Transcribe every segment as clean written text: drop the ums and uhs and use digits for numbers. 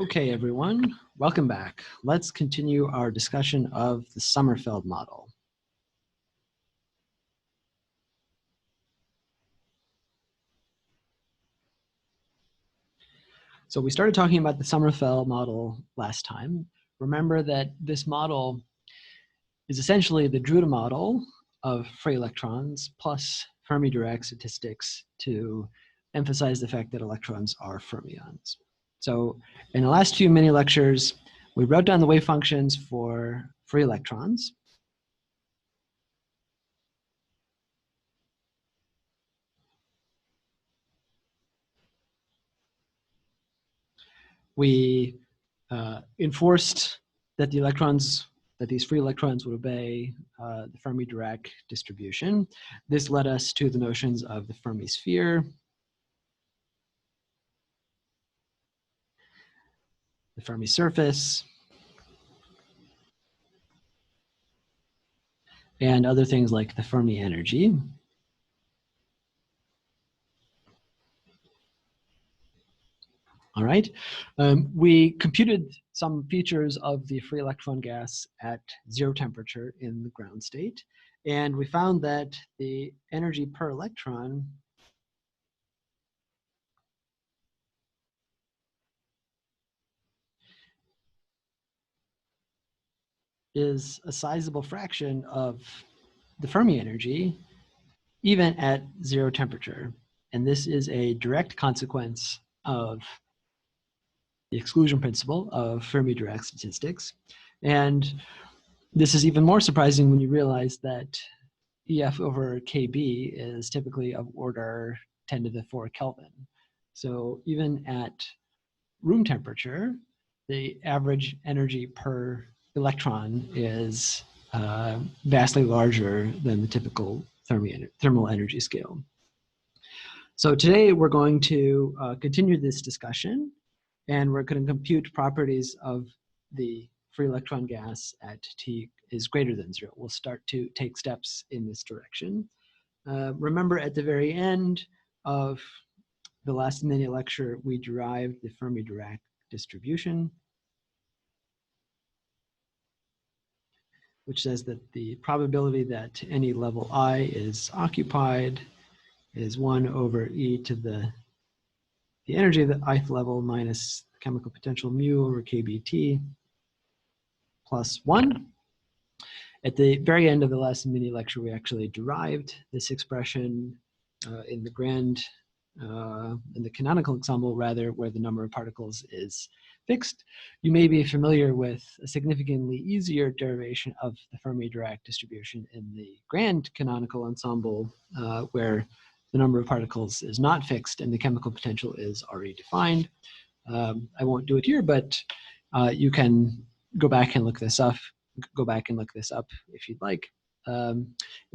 Okay, everyone, welcome back. Let's continue our discussion of the Sommerfeld model. So we started talking about the Sommerfeld model last time. Remember that this model is essentially the Drude model of free electrons plus Fermi-Dirac statistics to emphasize the fact that electrons are fermions. So in the last few mini lectures, we wrote down the wave functions for free electrons. We enforced that these free electrons would obey the Fermi-Dirac distribution. This led us to the notions of the Fermi sphere, the Fermi surface, and other things like the Fermi energy. All right, we computed some features of the free electron gas at zero temperature in the ground state, and we found that the energy per electron is a sizable fraction of the Fermi energy, even at zero temperature. And this is a direct consequence of the exclusion principle of Fermi-Dirac statistics. And this is even more surprising when you realize that EF over KB is typically of order 10 to the 4 Kelvin. So even at room temperature, the average energy per electron is vastly larger than the typical thermal energy scale. So today we're going to continue this discussion, and we're going to compute properties of the free electron gas at T is greater than 0. We'll start to take steps in this direction. Remember, at the very end of the last mini lecture, we derived the Fermi-Dirac distribution, which says that the probability that any level I is occupied is 1 over e to the energy of the ith level minus chemical potential mu over kBt plus 1. At the very end of the last mini lecture, we actually derived this expression in the canonical ensemble, rather, where the number of particles is fixed. You may be familiar with a significantly easier derivation of the Fermi-Dirac distribution in the grand canonical ensemble, where the number of particles is not fixed and the chemical potential is already defined. I won't do it here, but you can go back and look this up. If you'd like.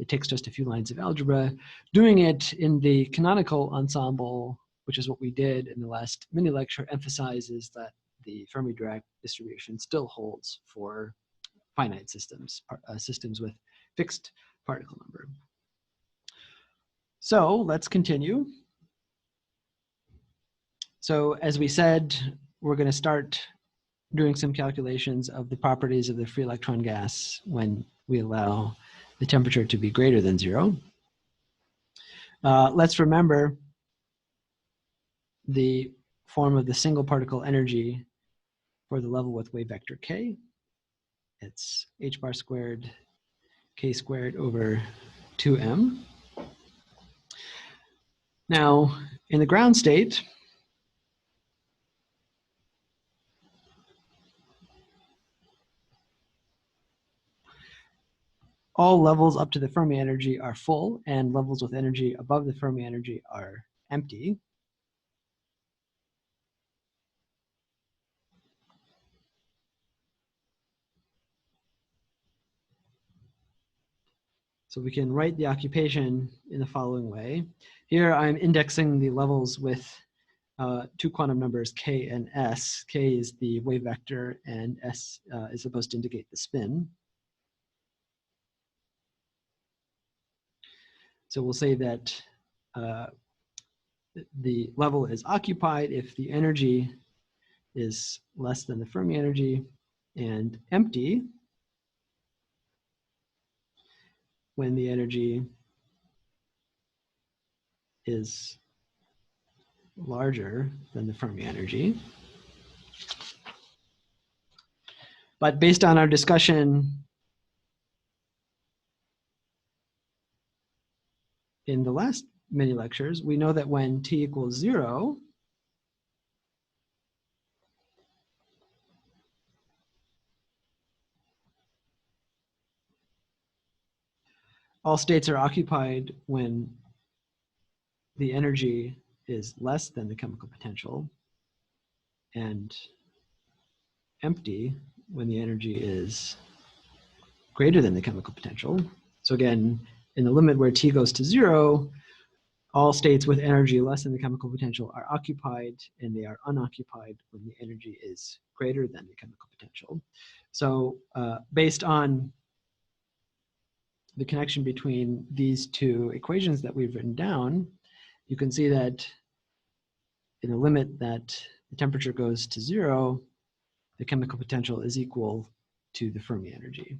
It takes just a few lines of algebra. Doing it in the canonical ensemble, which is what we did in the last mini lecture, emphasizes that the Fermi-Dirac distribution still holds for finite systems, systems with fixed particle number. So let's continue. So as we said, we're going to start doing some calculations of the properties of the free electron gas when we allow the temperature to be greater than 0. Let's remember the form of the single particle energy for the level with wave vector k. It's h bar squared k squared over 2m. Now, in the ground state, all levels up to the Fermi energy are full, and levels with energy above the Fermi energy are empty. So we can write the occupation in the following way. Here I'm indexing the levels with two quantum numbers k and s. K is the wave vector, and s is supposed to indicate the spin. So we'll say that the level is occupied if the energy is less than the Fermi energy, and empty when the energy is larger than the Fermi energy. But based on our discussion in the last mini lectures, we know that when t equals 0, all states are occupied when the energy is less than the chemical potential, and empty when the energy is greater than the chemical potential. So again, in the limit where t goes to 0, all states with energy less than the chemical potential are occupied, and they are unoccupied when the energy is greater than the chemical potential. So based on the connection between these two equations that we've written down, you can see that in the limit that the temperature goes to 0, the chemical potential is equal to the Fermi energy.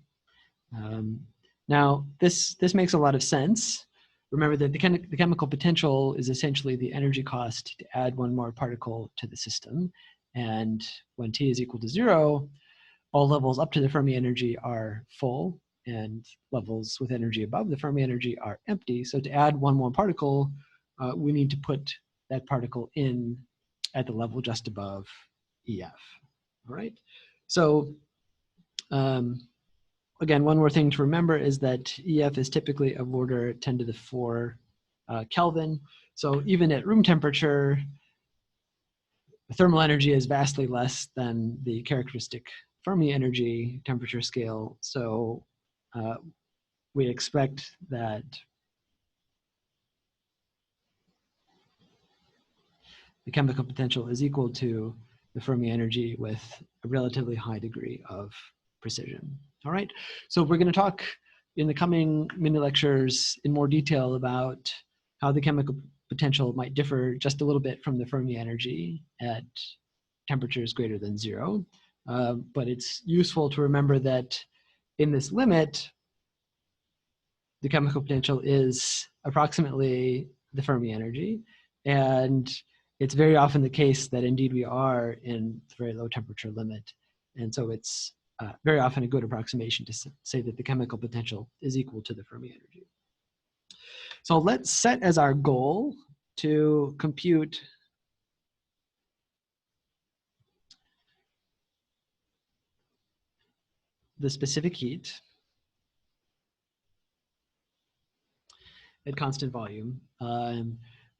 Now, this makes a lot of sense. Remember that the chemical potential is essentially the energy cost to add one more particle to the system. And when t is equal to 0, all levels up to the Fermi energy are full, and levels with energy above the Fermi energy are empty. So to add one more particle, we need to put that particle in at the level just above EF. All right. So again, one more thing to remember is that EF is typically of order 10 to the 4 Kelvin. So even at room temperature, the thermal energy is vastly less than the characteristic Fermi energy temperature scale. So we expect that the chemical potential is equal to the Fermi energy with a relatively high degree of precision. All right, so we're going to talk in the coming mini lectures in more detail about how the chemical potential might differ just a little bit from the Fermi energy at temperatures greater than 0. But it's useful to remember that in this limit, the chemical potential is approximately the Fermi energy. And it's very often the case that indeed we are in the very low temperature limit. And so it's very often a good approximation to say that the chemical potential is equal to the Fermi energy. So let's set as our goal to compute the specific heat at constant volume.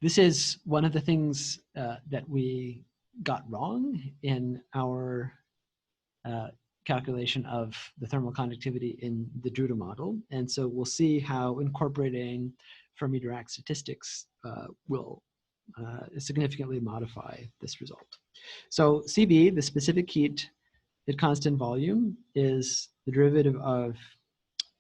This is one of the things that we got wrong in our calculation of the thermal conductivity in the Drude model. And so we'll see how incorporating Fermi Dirac statistics will significantly modify this result. So CB, the specific heat at constant volume, is the derivative of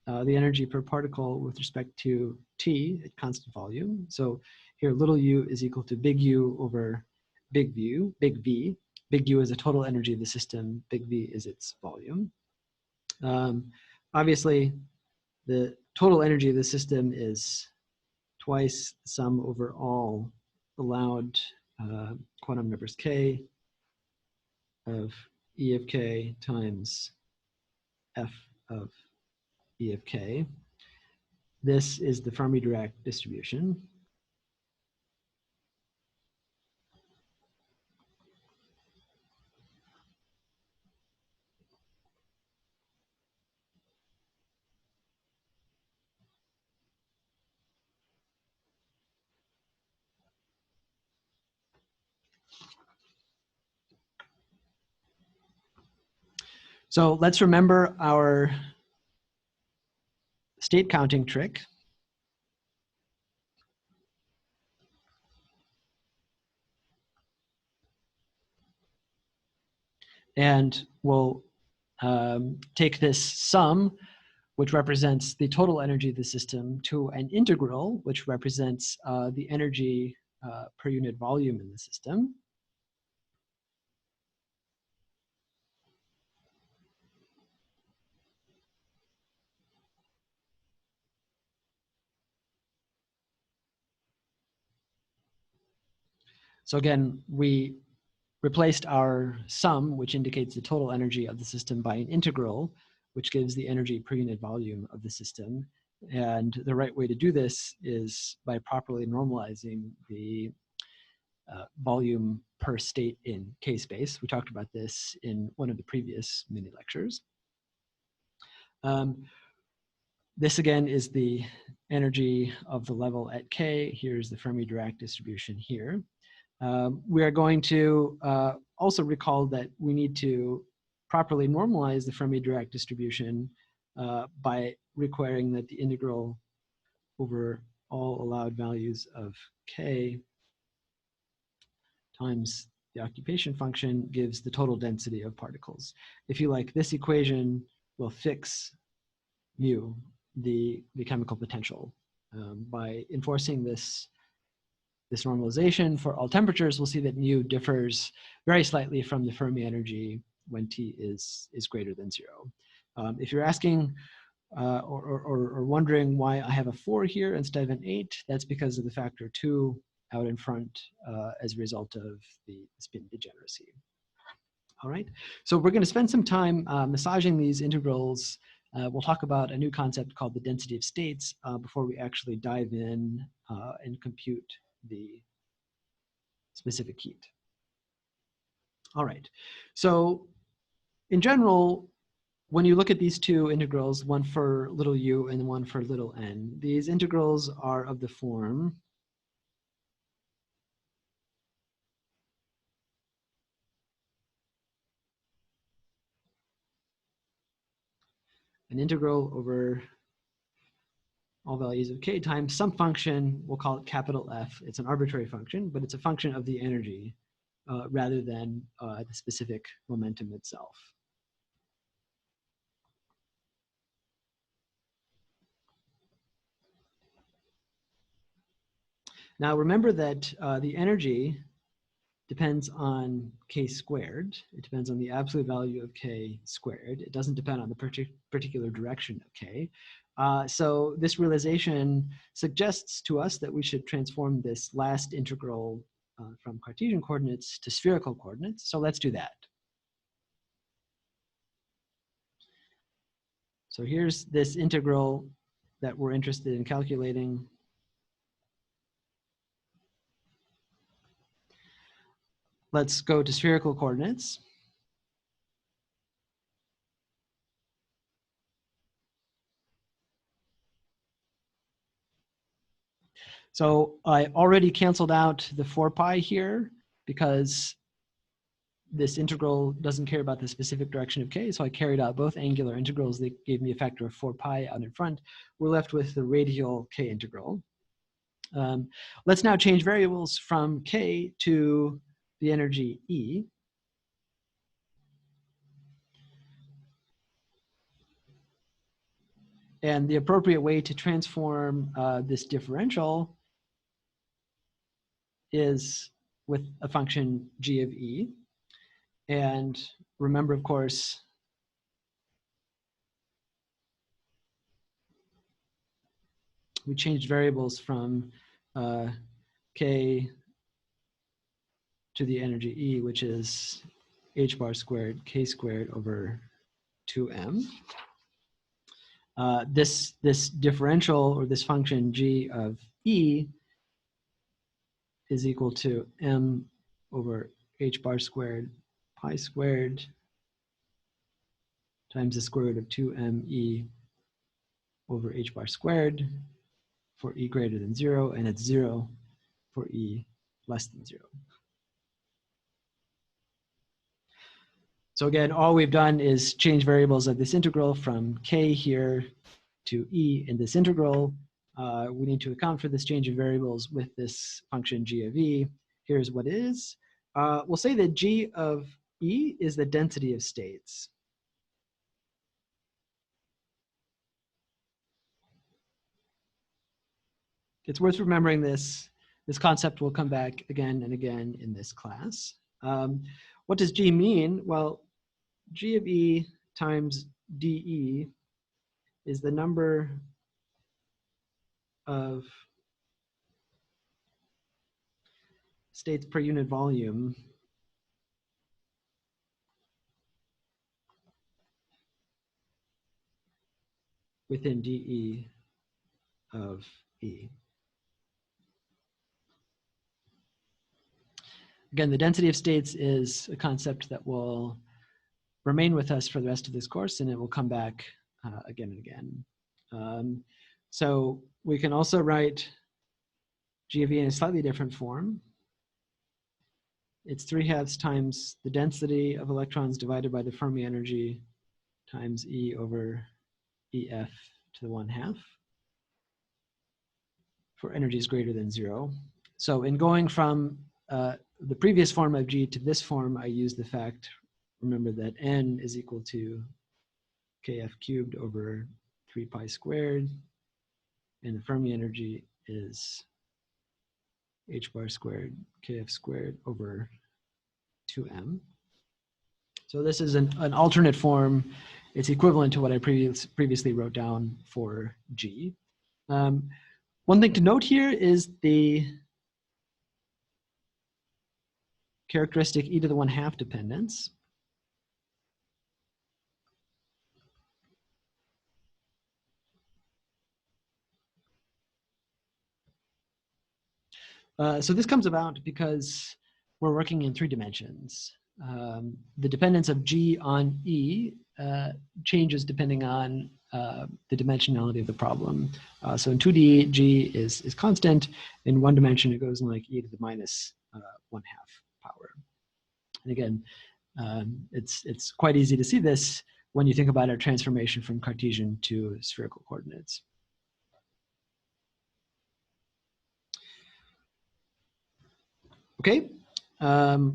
the energy per particle with respect to T at constant volume. So here little u is equal to big U over big V. Big U is the total energy of the system, big V is its volume. Obviously, the total energy of the system is twice the sum over all allowed quantum numbers k of E of k times F of E of k. This is the Fermi Dirac distribution. So let's remember our state counting trick. And we'll take this sum, which represents the total energy of the system, to an integral, which represents the energy per unit volume in the system. So again, we replaced our sum, which indicates the total energy of the system, by an integral, which gives the energy per unit volume of the system. And the right way to do this is by properly normalizing the volume per state in K-space. We talked about this in one of the previous mini lectures. This again is the energy of the level at K. Here's the Fermi-Dirac distribution here. We are going to also recall that we need to properly normalize the Fermi-Dirac distribution by requiring that the integral over all allowed values of K times the occupation function gives the total density of particles. If you like, this equation will fix mu, the chemical potential. By enforcing this normalization for all temperatures, we'll see that mu differs very slightly from the Fermi energy when T is greater than 0. If you're asking or wondering why I have a 4 here instead of an 8, that's because of the factor 2 out in front as a result of the spin degeneracy. All right, so we're going to spend some time massaging these integrals. We'll talk about a new concept called the density of states before we actually dive in and compute the specific heat. All right, so in general, when you look at these two integrals, one for little u and one for little n, these integrals are of the form an integral over all values of k times some function, we'll call it capital F. It's an arbitrary function, but it's a function of the energy rather than the specific momentum itself. Now remember that the energy depends on k squared. It depends on the absolute value of k squared. It doesn't depend on the particular direction of k. So this realization suggests to us that we should transform this last integral from Cartesian coordinates to spherical coordinates. So let's do that. So here's this integral that we're interested in calculating. Let's go to spherical coordinates. So I already canceled out the 4 pi here because this integral doesn't care about the specific direction of k, so I carried out both angular integrals. They gave me a factor of 4 pi out in front. We're left with the radial k integral. Let's now change variables from k to the energy E. And the appropriate way to transform this differential is with a function g of E. And remember, of course, we changed variables from k to the energy E, which is h bar squared k squared over 2m. This differential, or this function g of E, is equal to m over h bar squared pi squared times the square root of 2me over h bar squared for e greater than 0, and it's 0 for e less than 0. So again, all we've done is change variables of this integral from k here to e in this integral. We need to account for this change of variables with this function g of e. Here's what it is. We'll say that g of e is the density of states. It's worth remembering this. This concept will come back again and again in this class. What does g mean? Well, g of e times dE is the number of states per unit volume within dE of E. Again, the density of states is a concept that will remain with us for the rest of this course, and it will come back again and again. So we can also write G of E in a slightly different form. It's 3/2 times the density of electrons divided by the Fermi energy times E over EF to the 1/2 for energies greater than 0. So in going from the previous form of G to this form, I use the fact, remember that N is equal to KF cubed over 3 pi squared, and the Fermi energy is H bar squared KF squared over 2m. So this is an alternate form. It's equivalent to what I previously wrote down for G. One thing to note here is the characteristic e to the 1/2 dependence. So this comes about because we're working in 3 dimensions. The dependence of G on E changes depending on the dimensionality of the problem. So in 2D, G is constant. In 1 dimension, it goes in like e to the minus 1/2 power. And again, it's quite easy to see this when you think about our transformation from Cartesian to spherical coordinates. Okay,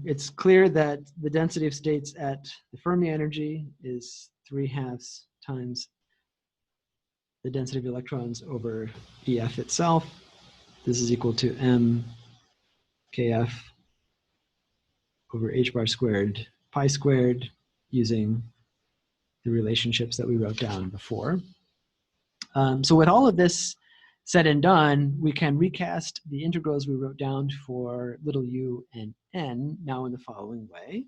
it's clear that the density of states at the Fermi energy is 3/2 times the density of electrons over EF itself. This is equal to m KF over h bar squared pi squared using the relationships that we wrote down before. So with all of this said and done, we can recast the integrals we wrote down for little u and n now in the following way.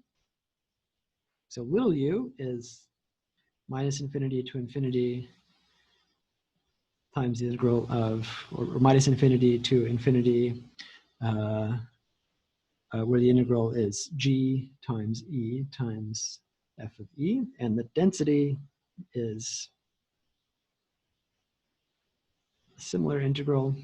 So little u is minus infinity to infinity times the integral of, or minus infinity to infinity, where the integral is g times e times f of e, and the density is a similar integral,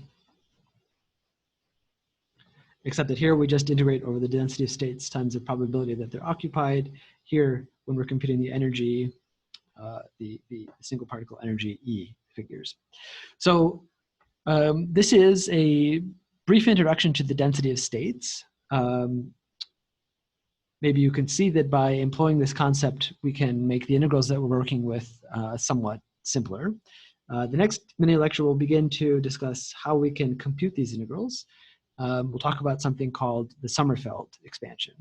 except that here we just integrate over the density of states times the probability that they're occupied. Here, when we're computing the energy, the single particle energy E figures. So this is a brief introduction to the density of states. Maybe you can see that by employing this concept, we can make the integrals that we're working with somewhat simpler. The next mini lecture will begin to discuss how we can compute these integrals. We'll talk about something called the Sommerfeld expansion.